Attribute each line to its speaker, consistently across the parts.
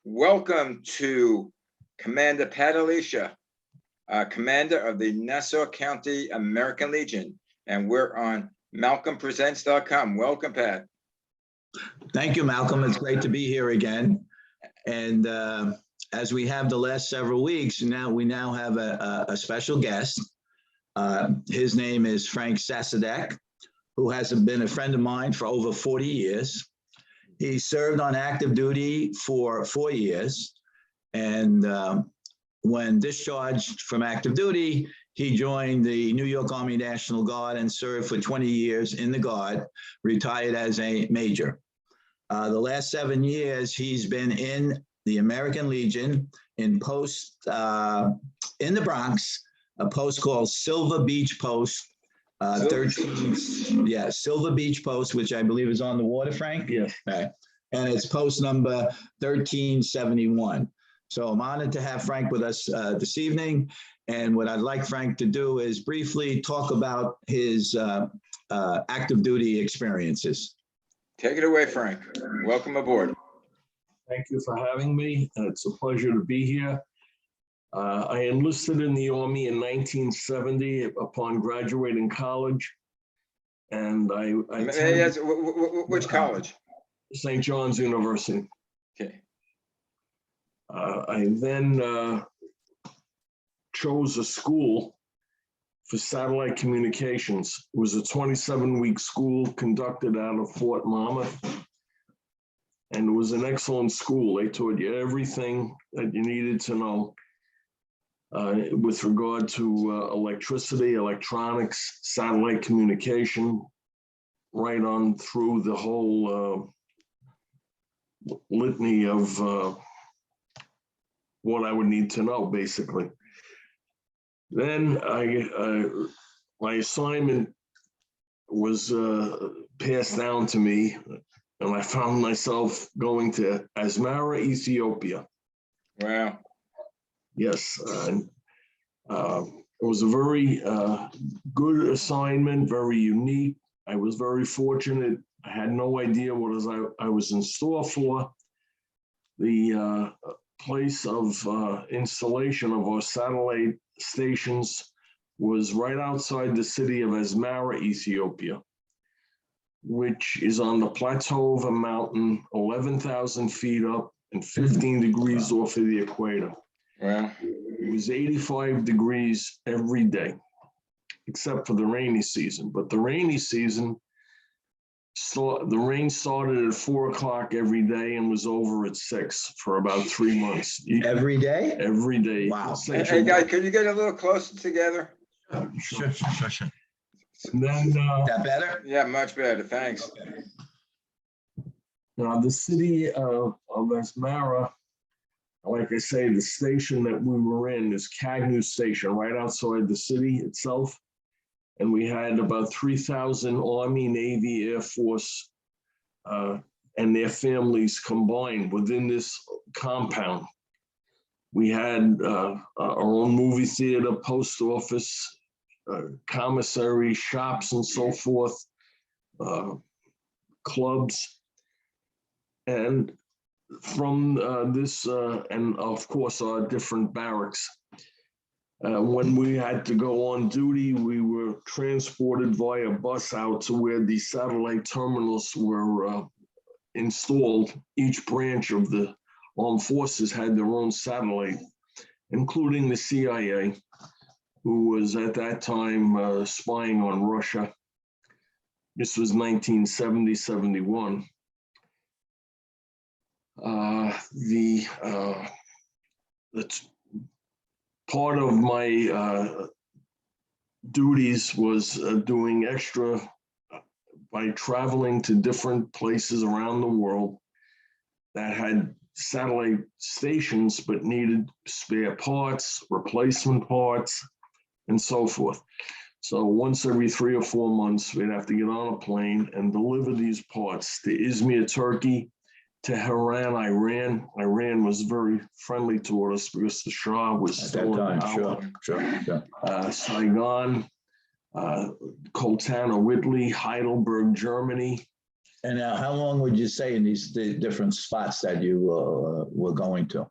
Speaker 1: Welcome to Commander Pat Alesia, Commander of the Nassau County American Legion, and we're on MalcolmPresents.com. Welcome, Pat.
Speaker 2: Thank you, Malcolm. It's great to be here again. And as we have the last several weeks, we now have a special guest. His name is Frank Sasiadec, who has been a friend of mine for over 40 years. He served on active duty for 4 years. And when discharged from active duty, he joined the New York Army National Guard and served for 20 years in the Guard, retired as a major. The last 7 years, he's been in the American Legion in post in the Bronx, a post called Silver Beach Post, 13, Silver Beach Post, which I believe is on the water, Frank?
Speaker 3: Yes.
Speaker 2: Okay. And it's post number 1371. So I'm honored to have Frank with us this evening. And what I'd like Frank to do is briefly talk about his active duty experiences.
Speaker 1: Take it away, Frank. Welcome aboard.
Speaker 3: Thank you for having me. It's a pleasure to be here. I enlisted in the Army in 1970 upon graduating college. And I
Speaker 1: Yes, which college?
Speaker 3: St. John's University.
Speaker 1: Okay.
Speaker 3: I then chose a school for satellite communications. It was a 27-week school conducted out of Fort Monmouth. And it was an excellent school. They taught you everything that you needed to know with regard to electricity, electronics, satellite communication, right on through the whole litany of what I would need to know, basically. Then my assignment was passed down to me, and I found myself going to Asmara, Ethiopia.
Speaker 1: Wow.
Speaker 3: Yes, it was a very good assignment, very unique. I was very fortunate. I had no idea what I was in store for. The place of installation of our satellite stations was right outside the city of Asmara, Ethiopia, which is on the plateau of a mountain, 11,000 feet up and 15 degrees off of the equator.
Speaker 1: Wow.
Speaker 3: It was 85 degrees every day, except for the rainy season. But the rainy season, the rain started at 4 o'clock every day and was over at 6 for about 3 months.
Speaker 2: Every day?
Speaker 3: Every day.
Speaker 2: Wow.
Speaker 1: Hey, guys, could you get a little closer together?
Speaker 2: Sure.
Speaker 3: And then
Speaker 2: That better?
Speaker 1: Yeah, much better. Thanks.
Speaker 3: now the city of Asmara, like I say, the station that we were in is Cagnew Station, right outside the city itself. And we had about 3,000 Army, Navy, Air Force, and their families combined within this compound. We had our own movie theater, post office, commissary, shops, and so forth, clubs. And from this, and of course, our different barracks. When we had to go on duty, we were transported via bus out to where the satellite terminals were installed. Each branch of the armed forces had their own satellite, including the CIA, who was at that time spying on Russia. This was 1970, 71. Part of my duties was doing extra by traveling to different places around the world that had satellite stations but needed spare parts, replacement parts, and so forth. So once every 3 or 4 months, we'd have to get on a plane and deliver these parts to Izmir, Turkey, to Tehran, Iran. Iran was very friendly toward us because the Shah was still in power.
Speaker 2: Sure.
Speaker 3: Saigon, Koltana, Whitley, Heidelberg, Germany,
Speaker 2: And now, how long would you say in the different spots that you were going to?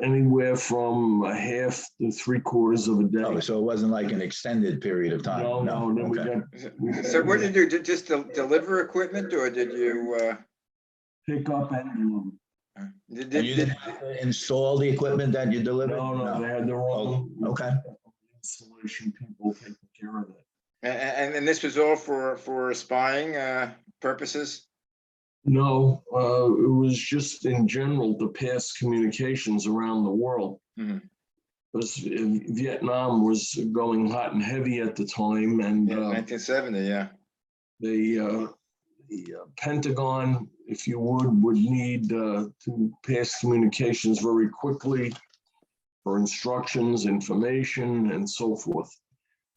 Speaker 3: Anywhere from a half to 3/4 of a day.
Speaker 2: Oh, so it wasn't like an extended period of time?
Speaker 3: No, then we
Speaker 2: Okay.
Speaker 3: got
Speaker 1: So what did you do? Just deliver equipment, or did you,
Speaker 3: pick up and deliver.
Speaker 1: did,
Speaker 2: And you
Speaker 1: did,
Speaker 2: didn't have to install the equipment that you delivered?
Speaker 3: No, they had their own.
Speaker 2: Oh, okay.
Speaker 3: Installation people taking care of that.
Speaker 1: and this was all for spying purposes?
Speaker 3: No, it was just in general to pass communications around the world.
Speaker 1: Mhm.
Speaker 3: Because Vietnam was going hot and heavy at the time, and
Speaker 1: Yeah, 1970, yeah.
Speaker 3: the Pentagon, if you would need to pass communications very quickly for instructions, information, and so forth.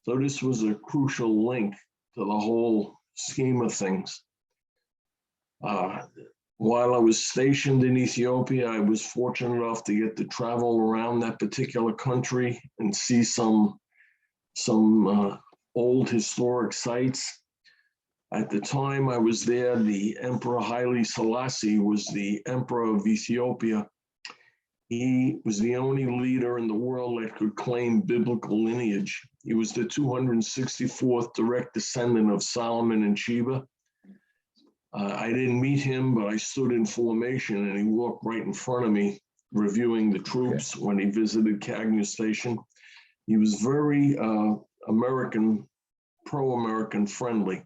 Speaker 3: So this was a crucial link to the whole scheme of things. While I was stationed in Ethiopia, I was fortunate enough to get to travel around that particular country and see some old historic sites. At the time I was there, the Emperor Haile Selassie was the Emperor of Ethiopia. He was the only leader in the world that could claim biblical lineage. He was the 264th direct descendant of Solomon and Sheba. I didn't meet him, but I stood in formation and he walked right in front of me, reviewing the troops when he visited Cagnew Station. He was very American, pro-American friendly.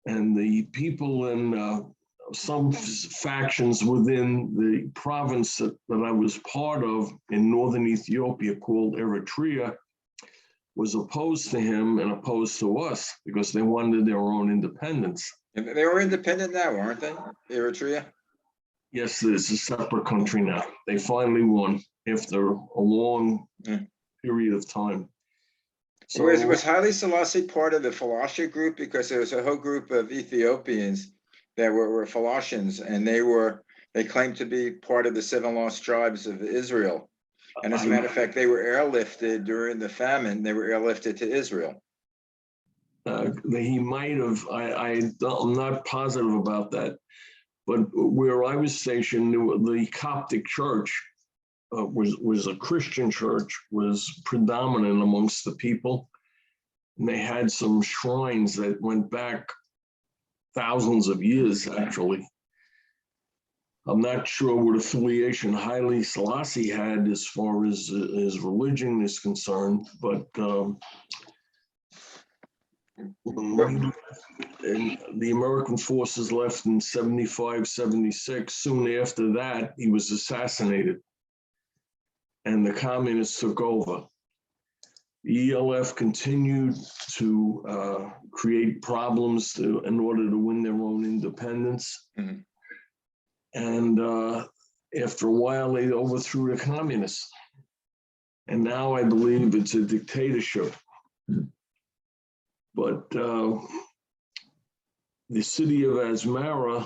Speaker 3: And the people in some factions within the province that I was part of in northern Ethiopia called Eritrea was opposed to him and opposed to us because they wanted their own independence.
Speaker 1: And they were independent now, aren't they, Eritrea?
Speaker 3: Yes, it's a separate country now. They finally won after a long period of time. So
Speaker 1: Was Haile Selassie part of the Falasha group? Because there was a whole group of Ethiopians that were Falashans, and they claimed to be part of the 7 lost tribes of Israel. And as a matter of fact, they were airlifted during the famine. They were airlifted to Israel.
Speaker 3: He might have, I'm not positive about that, but where I was stationed, the Coptic church was a Christian church, was predominant amongst the people. And they had some shrines that went back thousands of years, actually. I'm not sure what affiliation Haile Selassie had as far as his religion is concerned, but when the American forces left in 75, 76, soon after that, he was assassinated and the communists took over. The ELF continued to create problems in order to win their own independence.
Speaker 1: Mm-hmm.
Speaker 3: And after a while, they overthrew the communists. And now I believe it's a dictatorship. But the city of Asmara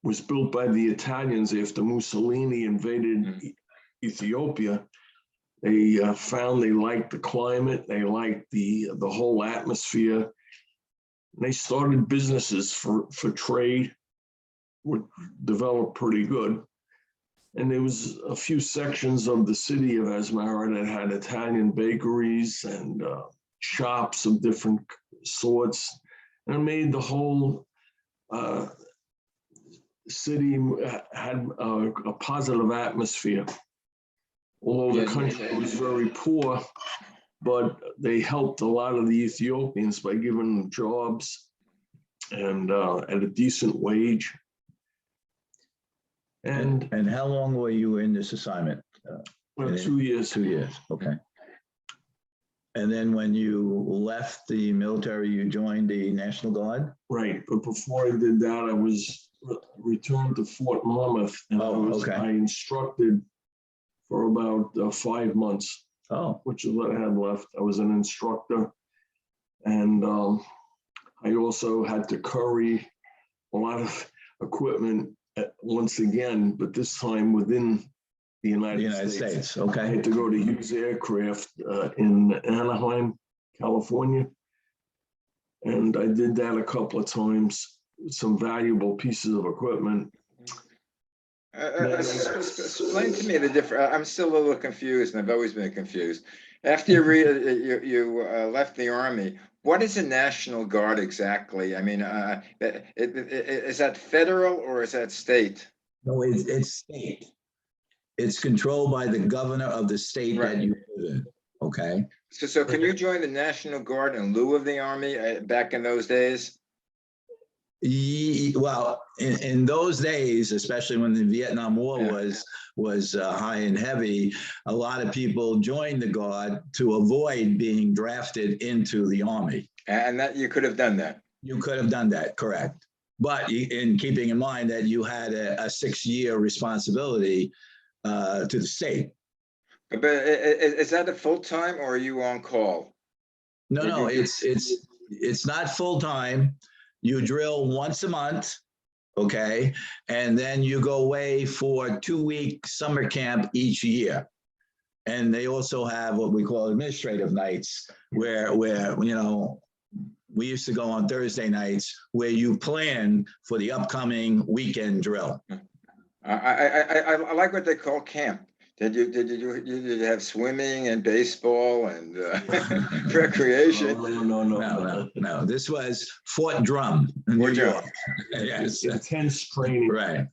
Speaker 3: was built by the Italians after Mussolini invaded Ethiopia. They found they liked the climate, they liked the whole atmosphere. And they started businesses for trade, which developed pretty good. And there was a few sections of the city of Asmara that had Italian bakeries and shops of different sorts, and it made the whole city had a positive atmosphere. Although the country was very poor, but they helped a lot of the Ethiopians by giving them jobs and at a decent wage. And
Speaker 2: how long were you in this assignment?
Speaker 3: 2 years.
Speaker 2: 2 years, okay. And then when you left the military, you joined the National Guard?
Speaker 3: Right, but before I did that, I was returned to Fort Monmouth, and I instructed for about 5 months, which is what I had left. I was an instructor, and I also had to carry a lot of equipment once again, but this time within the United States.
Speaker 2: Okay.
Speaker 3: I had to go to Hughes Aircraft in Anaheim, California. And I did that a couple of times. some valuable pieces of equipment.
Speaker 1: Explain to me the difference. I'm still a little confused, and I've always been confused. After you left the Army, what is the National Guard exactly? I mean, is that federal or is that state?
Speaker 2: No, it's state. It's controlled by the governor of the state
Speaker 1: Right.
Speaker 2: that you live in, okay?
Speaker 1: So can you join the National Guard in lieu of the Army back in those days?
Speaker 2: Well, in those days, especially when the Vietnam War
Speaker 1: Yeah.
Speaker 2: was high and heavy, a lot of people joined the Guard to avoid being drafted into the Army.
Speaker 1: And that you could have done that.
Speaker 2: You could have done that, correct. But in keeping in mind that you had a 6-year responsibility to the state.
Speaker 1: But is that a full-time or are you on call?
Speaker 2: No, it's not full-time. You drill once a month, okay? And then you go away for 2-week summer camp each year. And they also have what we call administrative nights where you know, we used to go on Thursday nights where you plan for the upcoming weekend drill.
Speaker 1: I like what they call camp. Did you have swimming and baseball and recreation?
Speaker 3: No.
Speaker 2: This was Fort Drum in New York. Yes.
Speaker 3: Intense training,
Speaker 2: Right.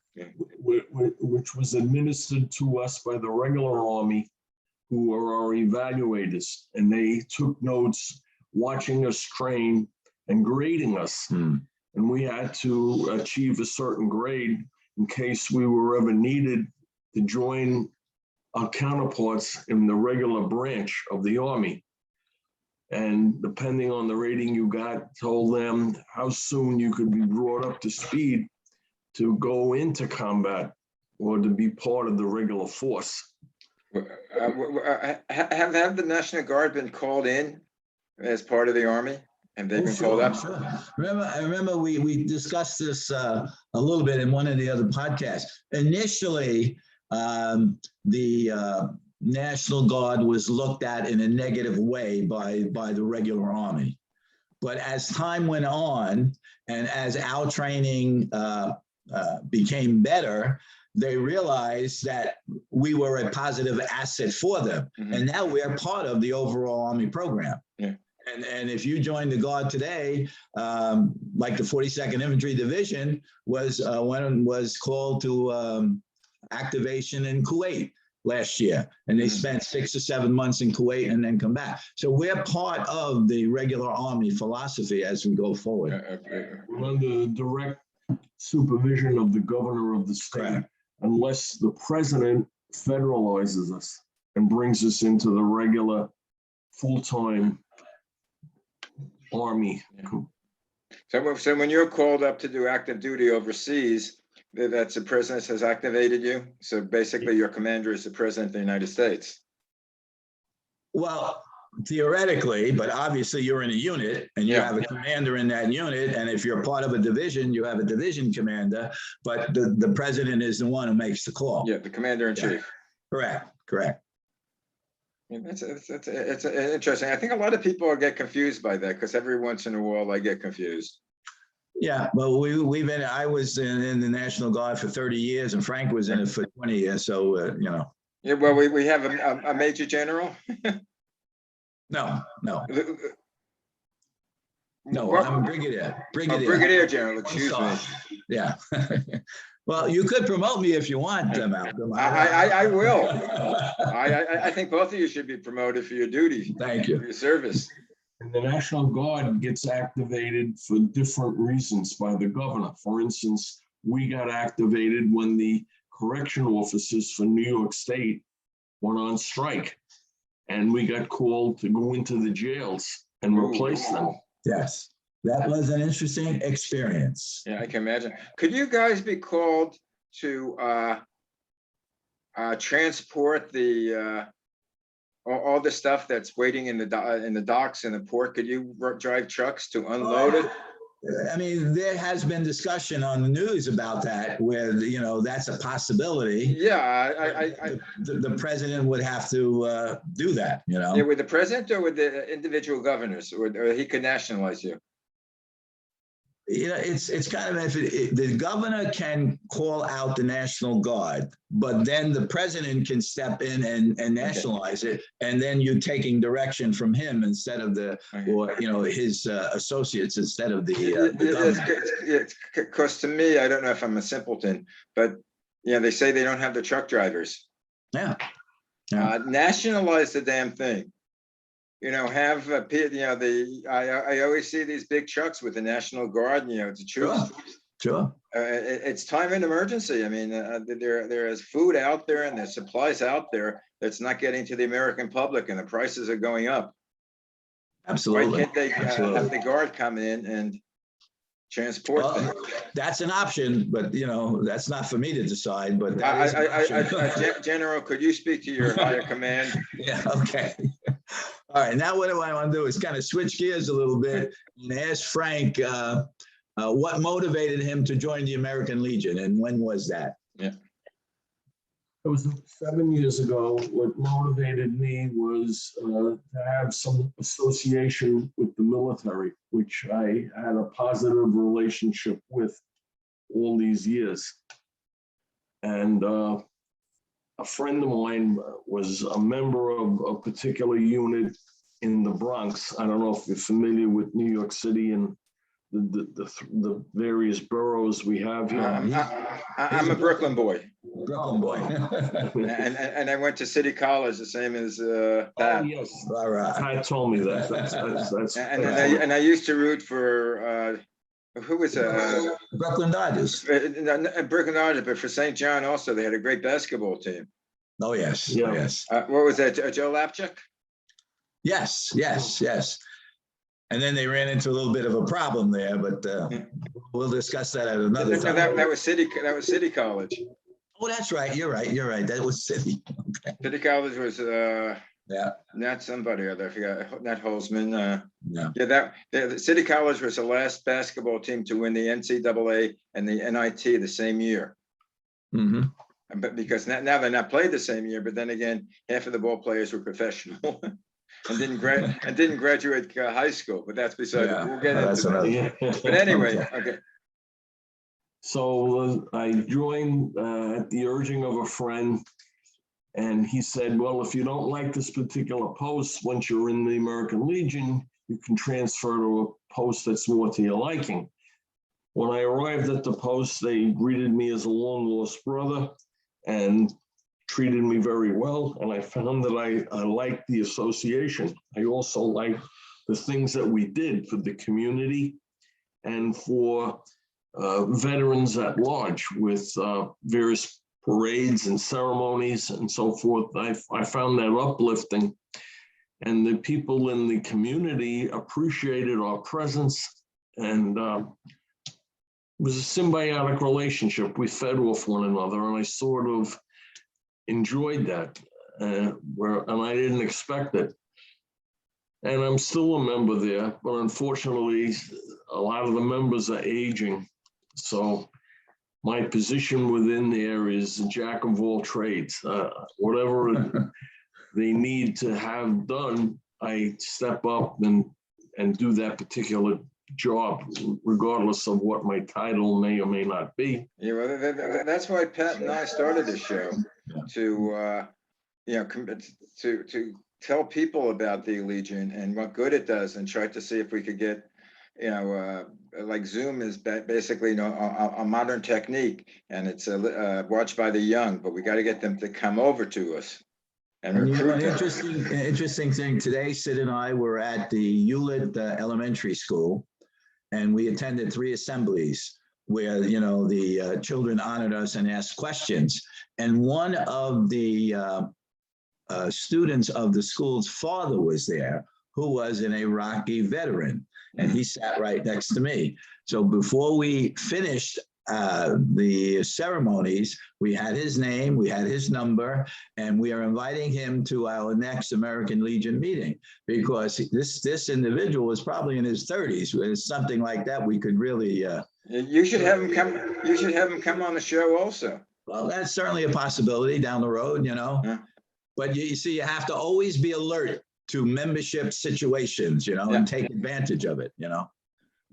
Speaker 3: which was administered to us by the regular Army, who are our evaluators, and they took notes watching us train and grading us. And we had to achieve a certain grade in case we were ever needed to join our counterparts in the regular branch of the Army. And depending on the rating you got, told them how soon you could be brought up to speed to go into combat or to be part of the regular force.
Speaker 1: Have the National Guard been called in as part of the Army? And they've been called up?
Speaker 2: Sure. I remember we discussed this a little bit in one of the other podcasts. Initially, the National Guard was looked at in a negative way by the regular Army. But as time went on and as our training became better, they realized that we were a positive asset for them. And now we're part of the overall Army program.
Speaker 1: Yeah.
Speaker 2: And if you join the Guard today, like the 42nd Infantry Division was called to activation in Kuwait last year, and they spent 6 or 7 months in Kuwait and then come back. So we're part of the regular Army philosophy as we go forward.
Speaker 3: We're under direct supervision of the governor of the state,
Speaker 2: Correct.
Speaker 3: Unless the president federalizes us and brings us into the regular full-time Army.
Speaker 1: So when you're called up to do active duty overseas, that's the president has activated you? So basically your commander is the president of the United States?
Speaker 2: Well, theoretically, but obviously you're in a unit and you have a commander in that unit. And if you're part of a division, you have a division commander, but the president is the one who makes the call.
Speaker 1: Yeah, the commander in chief.
Speaker 2: Correct.
Speaker 1: It's interesting. I think a lot of people get confused by that because every once in a while I get confused.
Speaker 2: Yeah, well, I was in the National Guard for 30 years and Frank was in it for 20 years. So, you know.
Speaker 1: Yeah, well, we have a major general.
Speaker 2: No,
Speaker 1: Well,
Speaker 2: I'm a brigadier.
Speaker 1: Brigadier general, excuse me.
Speaker 2: Yeah. Well, you could promote me if you want, Malcolm.
Speaker 1: I will. I think both of you should be promoted for your duty.
Speaker 2: Thank you.
Speaker 1: For your service.
Speaker 3: And the National Guard gets activated for different reasons by the governor. For instance, we got activated when the correctional officers for New York State went on strike. And we got called to go into the jails and replace them.
Speaker 2: Yes, that was an interesting experience.
Speaker 1: Yeah, I can imagine. Could you guys be called to transport the all the stuff that's waiting in the docks in the port? Could you drive trucks to unload it?
Speaker 2: I mean, there has been discussion on the news about that, where, you know, that's a possibility.
Speaker 1: Yeah,
Speaker 2: the president would have to do that, you know.
Speaker 1: Yeah, with the president or with the individual governors, or he could nationalize you?
Speaker 2: it's kind of, the governor can call out the National Guard, but then the president can step in and nationalize it, and then you're taking direction from him instead of or his associates instead of the governor.
Speaker 1: Because to me, I don't know if I'm a simpleton, but they say they don't have the truck drivers.
Speaker 2: Yeah.
Speaker 1: Nationalize the damn thing. Have I always see these big trucks with the National Guard, the troops.
Speaker 2: Sure.
Speaker 1: It's time in emergency. I mean, there is food out there and there's supplies out there that's not getting to the American public, and the prices are going up.
Speaker 2: Absolutely.
Speaker 1: Why can't they have the Guard come in and transport them?
Speaker 2: That's an option, but that's not for me to decide. But that is an option.
Speaker 1: General, could you speak to your higher command?
Speaker 2: Yeah. Okay. All right. Now, what do I want to do is kind of switch gears a little bit and ask Frank what motivated him to join the American Legion, and when was that?
Speaker 1: Yeah.
Speaker 3: It was 7 years ago. What motivated me was to have some association with the military, which I had a positive relationship with all these years. And a friend of mine was a member of a particular unit in the Bronx. I don't know if you're familiar with New York City and the various boroughs we have here.
Speaker 1: I'm a Brooklyn boy.
Speaker 2: Brooklyn boy.
Speaker 1: and I went to City College, the same as Pat.
Speaker 3: Oh, yes.
Speaker 2: All right.
Speaker 3: Pat told me that. That's
Speaker 1: and I used to root for who was
Speaker 2: Brooklyn Dodgers.
Speaker 1: Brooklyn Dodgers, but for St. John also, they had a great basketball team.
Speaker 2: Oh yes,
Speaker 3: Yeah.
Speaker 2: yes.
Speaker 1: What was that? Joe Lapchuk?
Speaker 2: Yes. And then they ran into a little bit of a problem there, but we'll discuss that at another time.
Speaker 1: That was City College.
Speaker 2: Oh, that's right. You're right. That was City. Okay.
Speaker 1: City College was
Speaker 2: Yeah.
Speaker 1: not somebody other. I forgot. Not Holzman.
Speaker 2: No.
Speaker 1: Yeah, the City College was the last basketball team to win the NCAA and the NIT the same year.
Speaker 2: Mm-hmm.
Speaker 1: But because now they're not played the same year, but then again, half of the ball players were professional and didn't graduate high school. But that's beside.
Speaker 2: Yeah,
Speaker 1: We'll get
Speaker 2: that's
Speaker 1: into that.
Speaker 3: Yeah.
Speaker 1: But anyway, okay.
Speaker 3: So I joined at the urging of a friend, and he said, well, if you don't like this particular post, once you're in the American Legion, you can transfer to a post that's more to your liking. When I arrived at the post, they greeted me as a long lost brother and treated me very well. And I found that I liked the association. I also liked the things that we did for the community and for veterans at large with various parades and ceremonies and so forth. I found that uplifting, and the people in the community appreciated our presence, and it was a symbiotic relationship. We fed off one another, and I sort of enjoyed that, and I didn't expect it. And I'm still a member there, but unfortunately, a lot of the members are aging. So my position within there is jack of all trades. Whatever they need to have done, I step up and do that particular job, regardless of what my title may or may not be.
Speaker 1: Yeah, well, that's why Pat and I started the show, to to tell people about the Legion and what good it does, and try to see if we could get, like Zoom is basically a modern technique, and it's watched by the young, but we got to get them to come over to us and recruit them.
Speaker 2: Interesting thing today, Sid and I were at the Hewlett Elementary School, and we attended 3 assemblies where the children honored us and asked questions, and one of the students of the school's father was there, who was an Iraqi veteran, and he sat right next to me. So before we finished the ceremonies, we had his name, we had his number, and we are inviting him to our next American Legion meeting, because this individual was probably in his 30s. It's something like that we could really.
Speaker 1: You should have him come. You should have him come on the show also.
Speaker 2: Well, that's certainly a possibility down the road,
Speaker 1: Yeah.
Speaker 2: But you see, you have to always be alert to membership situations, and take advantage of it,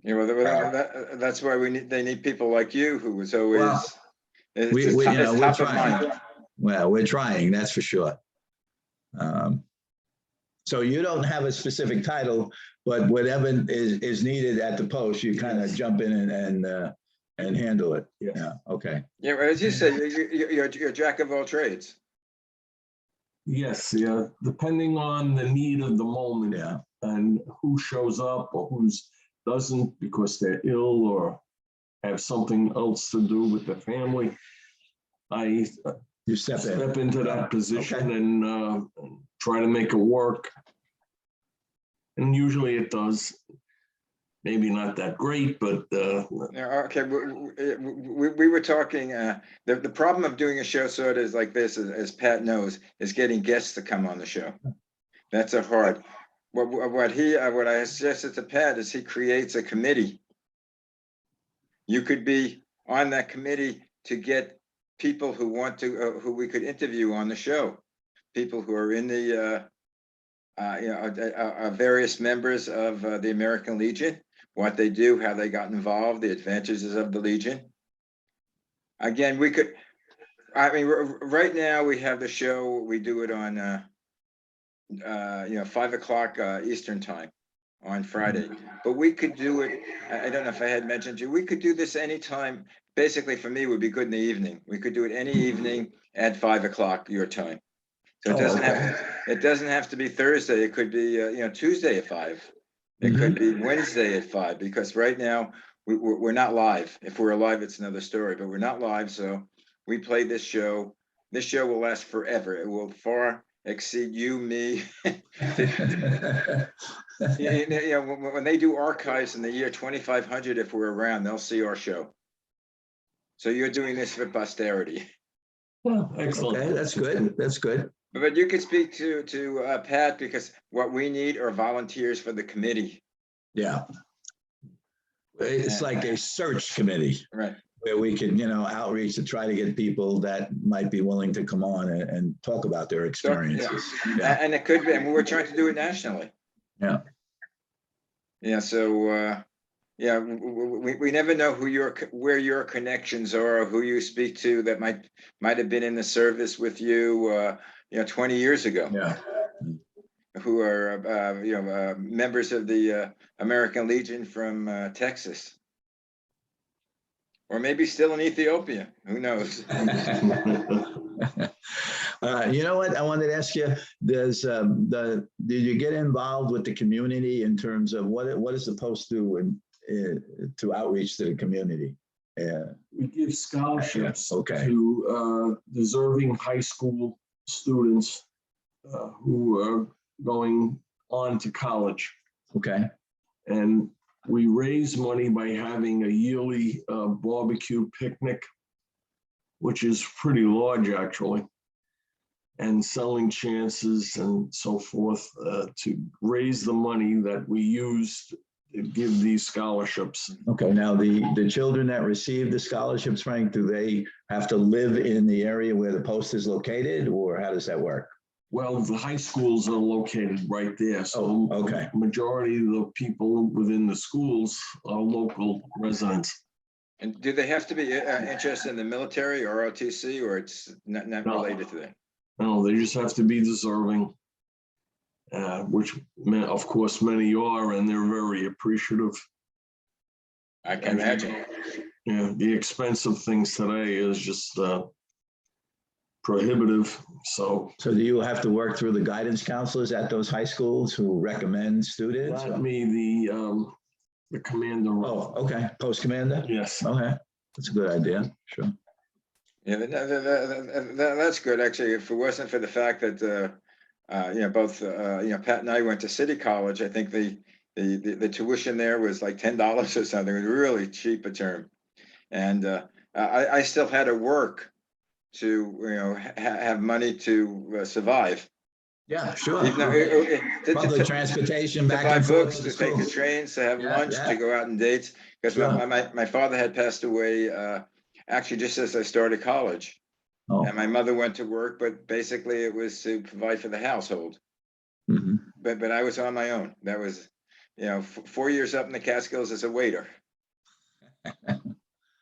Speaker 1: You know, that's why they need people like you who was always,
Speaker 2: Well,
Speaker 1: it's,
Speaker 2: we,
Speaker 1: it's
Speaker 2: you
Speaker 1: top,
Speaker 2: know,
Speaker 1: it's
Speaker 2: we're
Speaker 1: top of
Speaker 2: trying.
Speaker 1: mind.
Speaker 2: Well, we're trying, that's for sure. So you don't have a specific title, but whatever is needed at the post, you kind of jump in and handle it.
Speaker 3: Yes.
Speaker 2: Yeah, okay.
Speaker 1: Yeah, well, as you say, you're a jack of all trades.
Speaker 3: Yes, yeah, depending on the need of the moment.
Speaker 2: Yeah.
Speaker 3: And who shows up or who doesn't because they're ill or have something else to do with the family. I
Speaker 2: You step in.
Speaker 3: into that position
Speaker 2: Okay.
Speaker 3: and try to make it work. And usually it does. Maybe not that great, but
Speaker 1: Yeah, okay, we were talking, the problem of doing a show sort of like this, as Pat knows, is getting guests to come on the show. That's a hard. What I suggested to Pat is he creates a committee. You could be on that committee to get people who want to, who we could interview on the show. People who are in the, various members of the American Legion, what they do, how they got involved, the advantages of the Legion. Again, we could, I mean, right now we have the show, we do it on, 5 o'clock Eastern time on Friday, but we could do it, I don't know if I had mentioned you, we could do this anytime. Basically for me would be good in the evening. We could do it any evening at 5 o'clock your time. So it doesn't have to be Thursday. It could be, Tuesday at 5. It could be Wednesday at 5, because right now we're not live. If we're live, it's another story, but we're not live. So we play this show. This show will last forever. It will far exceed you, me. When they do archives in the year 2500, if we're around, they'll see our show. So you're doing this for posterity.
Speaker 3: well, excellent.
Speaker 2: Okay, that's good. That's good.
Speaker 1: But you could speak to Pat, because what we need are volunteers for the committee.
Speaker 2: Yeah. It's like a search committee
Speaker 1: Right.
Speaker 2: where we can, outreach to try to get people that might be willing to come on and talk about their experiences. Yeah.
Speaker 1: And it could be, and we're trying to do it nationally.
Speaker 2: Yeah.
Speaker 1: Yeah. So, we never know where your connections are, or who you speak to that might have been in the service with you, 20 years ago.
Speaker 2: Yeah.
Speaker 1: Who are, members of the American Legion from Texas. Or maybe still in Ethiopia, who knows?
Speaker 2: You know what? I wanted to ask you, did you get involved with the community in terms of what does the post do to outreach to the community?
Speaker 3: We give scholarships
Speaker 2: Okay.
Speaker 3: to deserving high school students who are going on to college.
Speaker 2: Okay.
Speaker 3: And we raise money by having a yearly barbecue picnic, which is pretty large actually, and selling chances and so forth to raise the money that we use to give these scholarships.
Speaker 2: Okay, now the children that receive the scholarships, Frank, do they have to live in the area where the post is located, or how does that work?
Speaker 3: Well, the high schools are located right there. So
Speaker 2: okay.
Speaker 3: Majority of the people within the schools are local residents.
Speaker 1: And do they have to be interested in the military or ROTC, or it's not related to that?
Speaker 3: No, they just have to be deserving, which of course many are, and they're very appreciative.
Speaker 1: I can imagine.
Speaker 3: Yeah, the expense of things today is just prohibitive. So
Speaker 2: do you have to work through the guidance counselors at those high schools who recommend students?
Speaker 3: Not me, the commander.
Speaker 2: Oh, okay, post commander?
Speaker 3: Yes.
Speaker 2: Okay, that's a good idea, sure.
Speaker 1: Yeah, that's good, actually. If it wasn't for the fact that, both, Pat and I went to City College, I think the tuition there was like $10 or something. It was really cheap a term. And I still had to work to, have money to survive.
Speaker 2: Yeah, sure.
Speaker 1: Public
Speaker 2: transportation back
Speaker 1: to buy
Speaker 2: and
Speaker 1: books,
Speaker 2: forth
Speaker 1: to take the trains, to have lunch, to go out on dates. Because
Speaker 2: Sure.
Speaker 1: my father had passed away, actually just as I started college.
Speaker 2: Oh.
Speaker 1: And my mother went to work, but basically it was to provide for the household.
Speaker 2: Mhm.
Speaker 1: But I was on my own. That was 4 years up in the Catskills as a waiter.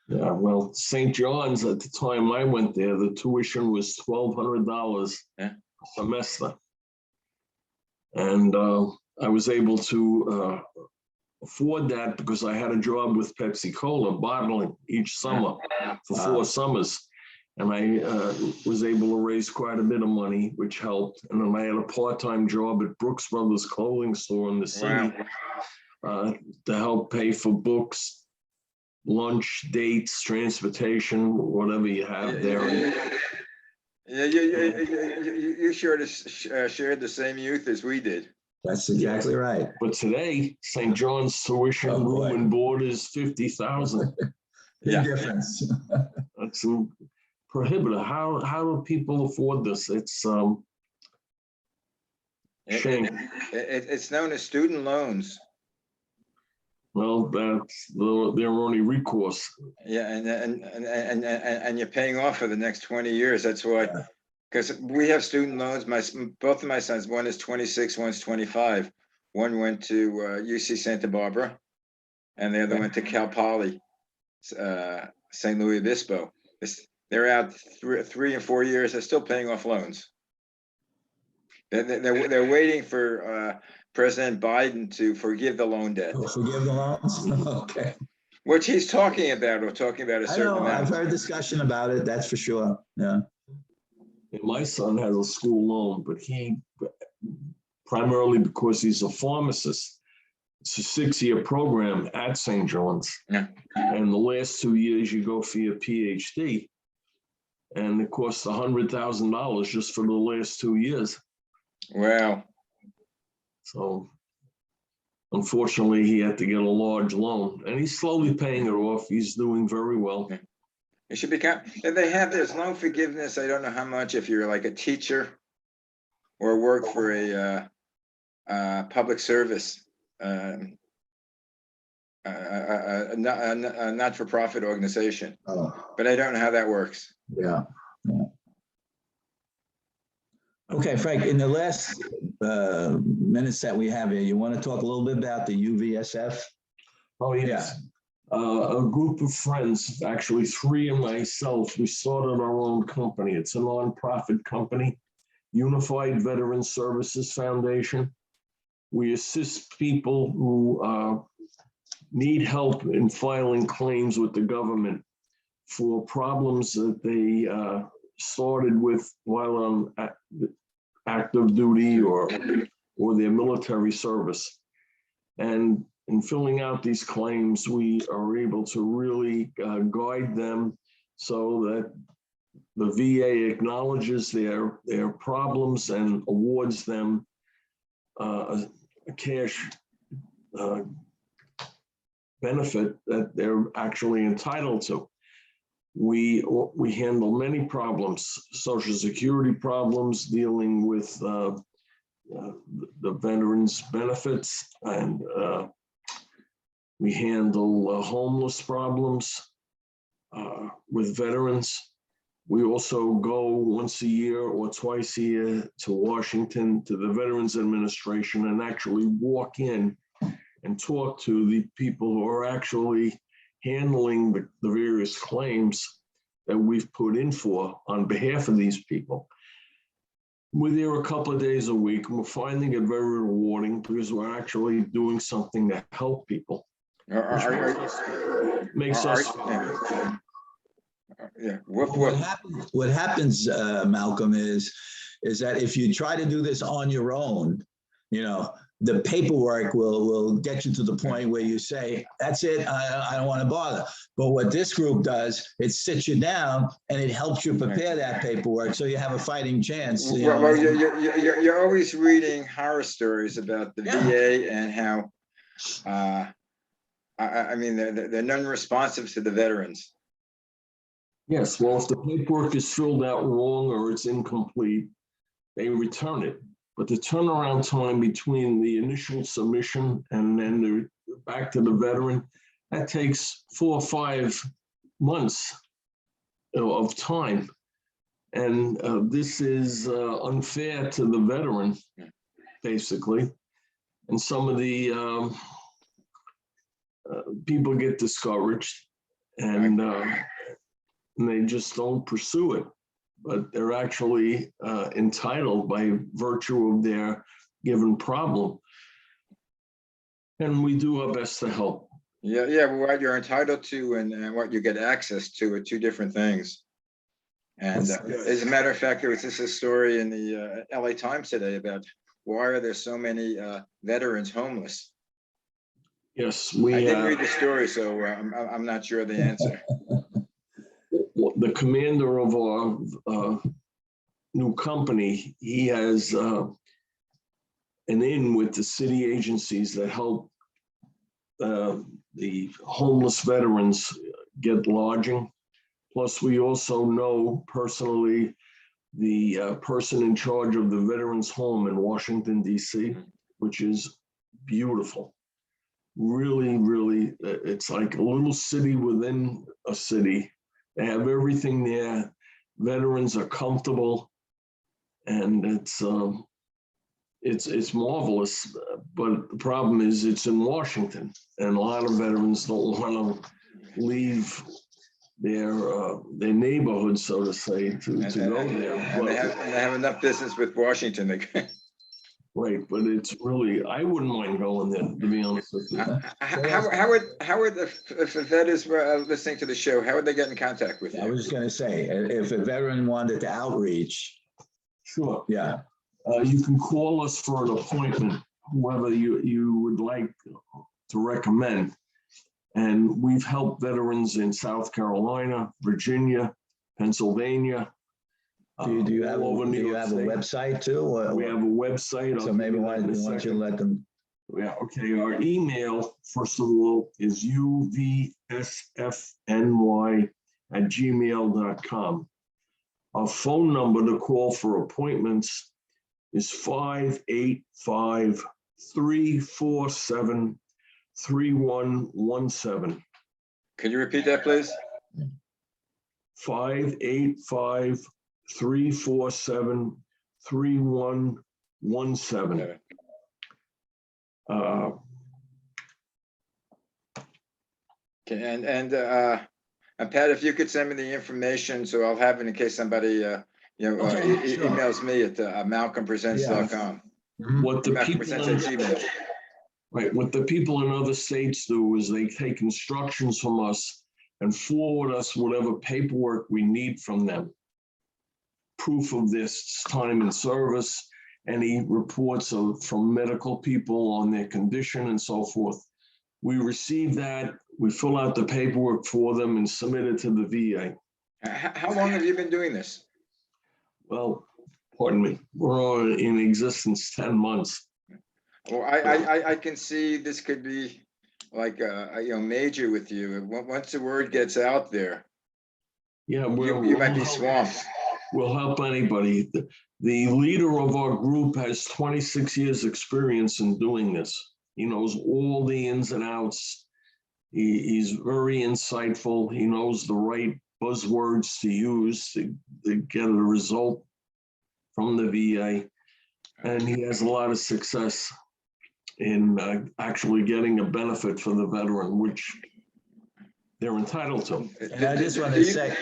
Speaker 3: Yeah, well, St. John's, at the time I went there, the tuition was $1,200
Speaker 1: Yeah.
Speaker 3: a semester. And I was able to afford that because I had a job with Pepsi Cola bottling each summer for 4 summers. And I was able to raise quite a bit of money, which helped. And then I had a part-time job at Brooks Brothers clothing store in the city to help pay for books, lunch, dates, transportation, whatever you have there.
Speaker 1: Yeah, you shared the same youth as we did.
Speaker 2: That's exactly right.
Speaker 3: But today, St. John's tuition, room and board is $50,000.
Speaker 2: Big difference.
Speaker 3: That's prohibitive. How do people afford this? It's shame.
Speaker 1: It's known as student loans.
Speaker 3: Well, that's their only recourse.
Speaker 1: Yeah, and you're paying off for the next 20 years. That's why, because we have student loans. Both of my sons, one is 26, one's 25. One went to UC Santa Barbara, and the other went to Cal Poly, St. Louis Obispo. They're out 3 and 4 years. They're still paying off loans. They're waiting for President Biden to forgive the loan debt.
Speaker 2: Forgive the loans? Okay.
Speaker 1: Which he's talking about, or talking about a certain amount.
Speaker 2: I've heard discussion about it, that's for sure. Yeah.
Speaker 3: And my son has a school loan, but he, primarily because he's a pharmacist, it's a 6-year program at St. John's.
Speaker 1: Yeah.
Speaker 3: And the last 2 years you go for your PhD. And it costs $100,000 just for the last 2 years.
Speaker 1: Wow.
Speaker 3: So unfortunately, he had to get a large loan, and he's slowly paying it off. He's doing very well.
Speaker 1: It should become, and they have this loan forgiveness. I don't know how much if you're like a teacher or work for a public service, not-for-profit organization. But I don't know how that works.
Speaker 2: Yeah. Okay, Frank, in the last minutes that we have here, you want to talk a little bit about the UVSF?
Speaker 3: Oh, yes. A group of friends, actually 3 and myself, we started our own company. It's a nonprofit company, Unified Veteran Services Foundation. We assist people who need help in filing claims with the government for problems that they started with while on active duty or their military service. And in filling out these claims, we are able to really guide them so that the VA acknowledges their problems and awards them a cash benefit that they're actually entitled to. We handle many problems, Social Security problems, dealing with the veterans' benefits, and we handle homeless problems with veterans. We also go once a year or twice a year to Washington, to the Veterans Administration, and actually walk in and talk to the people who are actually handling the various claims that we've put in for on behalf of these people. We're there a couple of days a week, and we're finding it very rewarding because we're actually doing something to help people. Makes us.
Speaker 1: Yeah.
Speaker 2: What happens, Malcolm, is that if you try to do this on your own, the paperwork will get you to the point where you say, that's it, I don't want to bother. But what this group does, it sits you down and it helps you prepare that paperwork so you have a fighting chance.
Speaker 1: Well, you're always reading horror stories about the VA and how, they're non-responsive to the veterans.
Speaker 3: Yes, well, if the paperwork is filled out wrong or it's incomplete, they return it. But the turnaround time between the initial submission and then back to the veteran, that takes 4 or 5 months of time. And this is unfair to the veteran, basically. And some of the people get discouraged and they just don't pursue it. But they're actually entitled by virtue of their given problem. And we do our best to help.
Speaker 1: Yeah, well, what you're entitled to and what you get access to are two different things. And as a matter of fact, there was just a story in the LA Times today about why are there so many veterans homeless?
Speaker 3: Yes,
Speaker 1: I didn't read the story, so I'm not sure the answer.
Speaker 3: The commander of our new company, he has an in with the city agencies that help the homeless veterans get lodging. Plus, we also know personally the person in charge of the Veterans Home in Washington, D.C., which is beautiful. Really, really, it's like a little city within a city. They have everything there. Veterans are comfortable, and it's marvelous. But the problem is it's in Washington, and a lot of veterans don't want to leave their neighborhood, so to say, to go there.
Speaker 1: And they have enough business with Washington.
Speaker 3: Right, but it's really, I wouldn't mind going there, to be honest with you.
Speaker 1: How would if the veterans were listening to the show, how would they get in contact with you?
Speaker 2: I was just going to say, if a veteran wanted to outreach.
Speaker 3: Sure.
Speaker 2: Yeah.
Speaker 3: You can call us for an appointment, whoever you would like to recommend. And we've helped veterans in South Carolina, Virginia, Pennsylvania.
Speaker 2: Do you have a website too?
Speaker 3: We have a website.
Speaker 2: So maybe why don't you let them?
Speaker 3: Yeah, okay. Our email, first of all, is uvsfny@gmail.com. Our phone number to call for appointments is 585-347-3117.
Speaker 1: Can you repeat that, please?
Speaker 3: 585-347-3117.
Speaker 1: And Pat, if you could send me the information, so I'll have it in case somebody emails me at malcolmpresents.com.
Speaker 3: What the people in other states do is they take instructions from us and forward us whatever paperwork we need from them. Proof of this time in service, any reports from medical people on their condition and so forth. We receive that, we fill out the paperwork for them and submit it to the VA.
Speaker 1: How long have you been doing this?
Speaker 3: Well, pardon me, we're in existence 10 months.
Speaker 1: Well, I can see this could be like major with you. Once the word gets out there,
Speaker 3: yeah,
Speaker 1: you might be swamped.
Speaker 3: We'll help anybody. The leader of our group has 26 years experience in doing this. He knows all the ins and outs. He's very insightful. He knows the right buzzwords to use to get a result from the VA. And he has a lot of success in actually getting a benefit for the veteran, which they're entitled to.
Speaker 2: And I just want to say,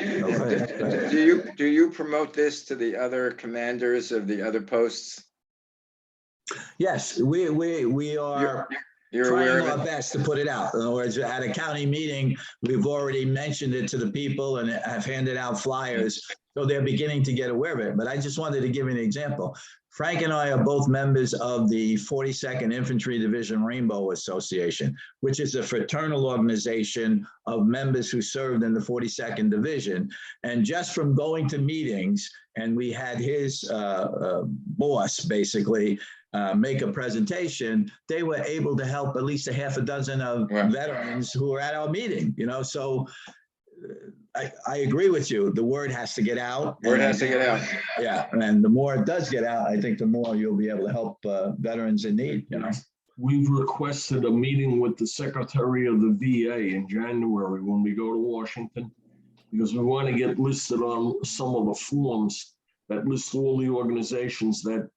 Speaker 1: do you promote this to the other commanders of the other posts?
Speaker 2: Yes, we are trying our best to put it out. In other words, at a county meeting, we've already mentioned it to the people and have handed out flyers, so they're beginning to get aware of it. But I just wanted to give you an example. Frank and I are both members of the 42nd Infantry Division Rainbow Association, which is a fraternal organization of members who served in the 42nd Division. And just from going to meetings, and we had his boss basically make a presentation, they were able to help at least a half a dozen of veterans who were at our meeting, so I agree with you. The word has to get out.
Speaker 1: Word has to get out.
Speaker 2: Yeah, and the more it does get out, I think the more you'll be able to help veterans in need,
Speaker 3: We've requested a meeting with the Secretary of the VA in January when we go to Washington, because we want to get listed on some of the forms that list all the organizations that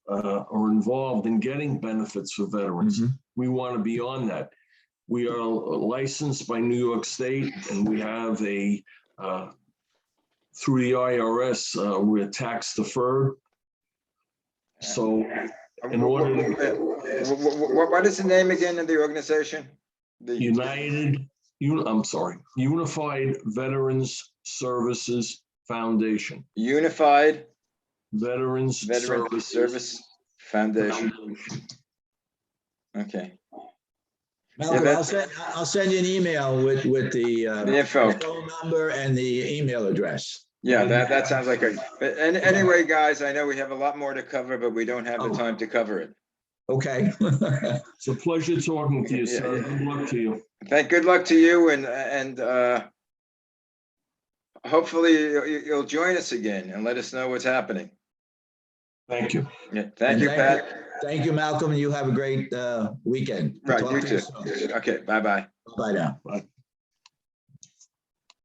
Speaker 3: are involved in getting benefits for veterans.
Speaker 2: Mhm.
Speaker 3: We want to be on that. We are licensed by New York State, and we have a, through the IRS, we're tax deferred. So in order to
Speaker 1: What is the name again of the organization? The
Speaker 3: Unified Veterans Services Foundation.
Speaker 1: Unified
Speaker 3: Veterans
Speaker 1: Veteran
Speaker 3: Services
Speaker 1: Service Foundation.
Speaker 3: Foundation.
Speaker 1: Okay.
Speaker 2: Malcolm,
Speaker 1: that's-
Speaker 2: I'll send you an email with the
Speaker 1: The info.
Speaker 2: phone number and the email address.
Speaker 1: Yeah, that sounds like a, but anyway, guys, I know we have a lot more to cover, but we don't have the time to cover it.
Speaker 2: Okay.
Speaker 3: It's a pleasure talking to you, sir.
Speaker 1: Yeah.
Speaker 3: Good luck to you.
Speaker 1: Good luck to you, and hopefully you'll join us again and let us know what's happening.
Speaker 3: Thank you.
Speaker 1: Yeah, thank you, Pat.
Speaker 2: Thank you, Malcolm, and you have a great weekend.
Speaker 1: Right,
Speaker 2: Talk
Speaker 1: you
Speaker 2: to
Speaker 1: too.
Speaker 2: soon.
Speaker 1: Okay, bye-bye.
Speaker 2: Bye now.
Speaker 3: Bye.